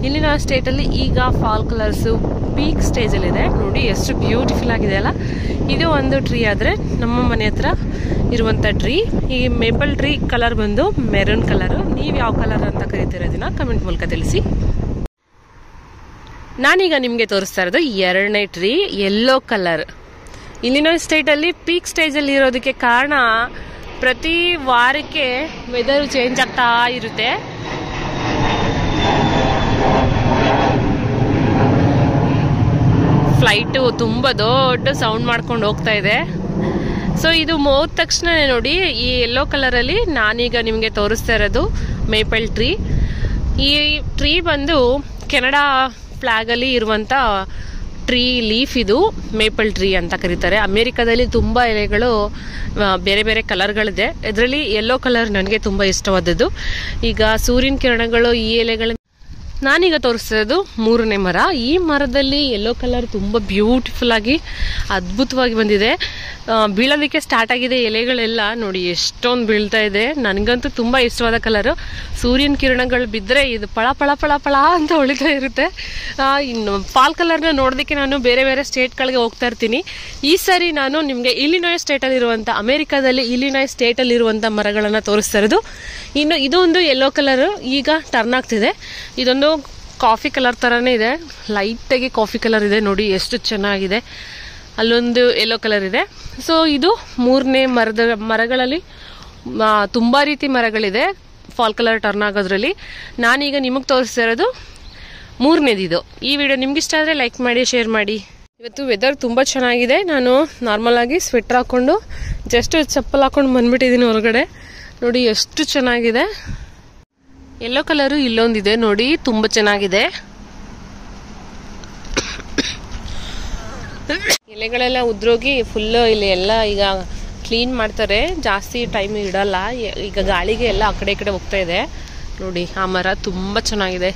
Illinois ಸ್ಟೇಟಲ್ಲಿ ಈಗ fall colours peak ಸ್ಟೇಜಲ್ಲಿದೆ. ನೋಡಿ ಎಷ್ಟು ಬ್ಯೂಟಿಫುಲ್ ಆಗಿದೆ ಅಲ್ಲ. ಇದು ಒಂದು ಟ್ರೀ ಆದರೆ ನಮ್ಮ ಮನೆ ಹತ್ರ ಇರುವಂಥ ಟ್ರೀ, ಈ ಮೇಪಲ್ ಟ್ರೀ ಕಲರ್ ಬಂದು ಮೆರೂನ್ ಕಲರು. ನೀವು ಯಾವ ಕಲರ್ ಅಂತ ಕರಿತಿರೋದನ್ನ ಕಮೆಂಟ್ ಮೂಲಕ ತಿಳಿಸಿ. ನಾನೀಗ ನಿಮಗೆ ತೋರಿಸ್ತಾ ಇರೋದು ಎರಡನೇ ಟ್ರೀ, ಯೆಲ್ಲೋ ಕಲರ್. ಇಲಿನಾಯ್ಸ್ ಸ್ಟೇಟಲ್ಲಿ ಪೀಕ್ ಸ್ಟೇಜಲ್ಲಿ ಇರೋದಕ್ಕೆ ಕಾರಣ ಪ್ರತಿ ವಾರಕ್ಕೆ ವೆದರ್ ಚೇಂಜ್ ಆಗ್ತಾ ಇರುತ್ತೆ. ಫ್ಲೈಟು ತುಂಬ ದೊಡ್ಡ ಸೌಂಡ್ ಮಾಡ್ಕೊಂಡು ಹೋಗ್ತಾ ಇದೆ. ಸೊ ಇದು ಹೋದ ತಕ್ಷಣ ನೋಡಿ, ಈ ಯೆಲ್ಲೋ ಕಲರಲ್ಲಿ ನಾನೀಗ ನಿಮಗೆ ತೋರಿಸ್ತಾ ಇರೋದು ಮೇಪಲ್ ಟ್ರೀ. ಈ ಟ್ರೀ ಬಂದು ಕೆನಡಾ ಫ್ಲಾಗಲ್ಲಿ ಇರುವಂಥ ಟ್ರೀ ಲೀಫ್. ಇದು ಮೇಪಲ್ ಟ್ರೀ ಅಂತ ಕರೀತಾರೆ. ಅಮೇರಿಕಾದಲ್ಲಿ ತುಂಬ ಎಲೆಗಳು ಬೇರೆ ಬೇರೆ ಕಲರ್ಗಳಿದೆ. ಇದರಲ್ಲಿ ಯೆಲ್ಲೋ ಕಲರ್ ನನಗೆ ತುಂಬ ಇಷ್ಟವಾದದ್ದು. ಈಗ ಸೂರ್ಯನ ಕಿರಣಗಳು ಈ ಎಲೆಗಳ ನಾನೀಗ ತೋರಿಸ್ತಿರೋದು ಮೂರನೇ ಮರ. ಈ ಮರದಲ್ಲಿ ಯೆಲ್ಲೋ ಕಲರ್ ತುಂಬ ಬ್ಯೂಟಿಫುಲ್ ಆಗಿ ಅದ್ಭುತವಾಗಿ ಬಂದಿದೆ. ಬೀಳೋದಕ್ಕೆ ಸ್ಟಾರ್ಟ್ ಆಗಿದೆ ಎಲೆಗಳೆಲ್ಲ. ನೋಡಿ ಎಷ್ಟೊಂದು ಬೀಳ್ತಾ ಇದೆ. ನನಗಂತೂ ತುಂಬ ಇಷ್ಟವಾದ ಕಲರು. ಸೂರ್ಯನ ಕಿರಣಗಳು ಬಿದ್ದರೆ ಇದು ಪಳ ಪಳ ಪಳ ಪಳ ಅಂತ ಹೊಳಿತಾ ಇರುತ್ತೆ. ಇನ್ನು ಫಾಲ್ ಕಲರ್ನ ನೋಡೋದಕ್ಕೆ ನಾನು ಬೇರೆ ಬೇರೆ ಸ್ಟೇಟ್ಗಳಿಗೆ ಹೋಗ್ತಾ ಇರ್ತೀನಿ. ಈ ಸಾರಿ ನಾನು ನಿಮಗೆ ಇಲಿನಾಯ್ಸ್ ಸ್ಟೇಟಲ್ಲಿರುವಂಥ, ಅಮೇರಿಕಾದಲ್ಲಿ ಇಲಿನಾಯ್ಸ್ ಸ್ಟೇಟಲ್ಲಿರುವಂಥ ಮರಗಳನ್ನು ತೋರಿಸ್ತಾ ಇರೋದು. ಇನ್ನು ಇದೊಂದು ಯೆಲ್ಲೋ ಕಲರು ಈಗ ಟರ್ನ್ ಆಗ್ತಿದೆ. ಇದೊಂದು ಕಾಫಿ ಕಲರ್ ಥರನೇ ಇದೆ, ಲೈಟಾಗಿ ಕಾಫಿ ಕಲರ್ ಇದೆ. ನೋಡಿ ಎಷ್ಟು ಚೆನ್ನಾಗಿದೆ. ಅಲ್ಲೊಂದು ಯೆಲ್ಲೋ ಕಲರ್ ಇದೆ. ಸೊ ಇದು ಮೂರನೇ ಮರಗಳಲ್ಲಿ ತುಂಬ ರೀತಿ ಮರಗಳಿದೆ ಫಾಲ್ ಕಲರ್ ಟರ್ನ್ ಆಗೋದ್ರಲ್ಲಿ. ನಾನೀಗ ನಿಮಗೆ ತೋರಿಸ್ತಾ ಇರೋದು ಮೂರನೇದಿದು. ಈ ವಿಡಿಯೋ ನಿಮ್ಗೆ ಇಷ್ಟ ಆದರೆ ಲೈಕ್ ಮಾಡಿ, ಶೇರ್ ಮಾಡಿ. ಇವತ್ತು ವೆದರ್ ತುಂಬ ಚೆನ್ನಾಗಿದೆ. ನಾನು ನಾರ್ಮಲ್ ಆಗಿ ಸ್ವೆಟರ್ ಹಾಕ್ಕೊಂಡು ಜಸ್ಟ್ ಚಪ್ಪಲ್ ಹಾಕೊಂಡು ಬಂದ್ಬಿಟ್ಟಿದ್ದೀನಿ ಹೊರಗಡೆ. ನೋಡಿ ಎಷ್ಟು ಚೆನ್ನಾಗಿದೆ. ಯೆಲ್ಲೋ ಕಲರು ಇಲ್ಲೊಂದಿದೆ ನೋಡಿ, ತುಂಬ ಚೆನ್ನಾಗಿದೆ. ಎಲೆಗಳೆಲ್ಲ ಉದ್ರೋಗಿ ಫುಲ್ಲು ಇಲ್ಲಿ ಎಲ್ಲ ಈಗ ಕ್ಲೀನ್ ಮಾಡ್ತಾರೆ. ಜಾಸ್ತಿ ಟೈಮ್ ಇಡಲ್ಲ. ಈಗ ಗಾಳಿಗೆ ಎಲ್ಲ ಆ ಕಡೆ ಈ ಕಡೆ ಹೋಗ್ತಾ ಇದೆ. ನೋಡಿ ಆ ಮರ ತುಂಬ ಚೆನ್ನಾಗಿದೆ.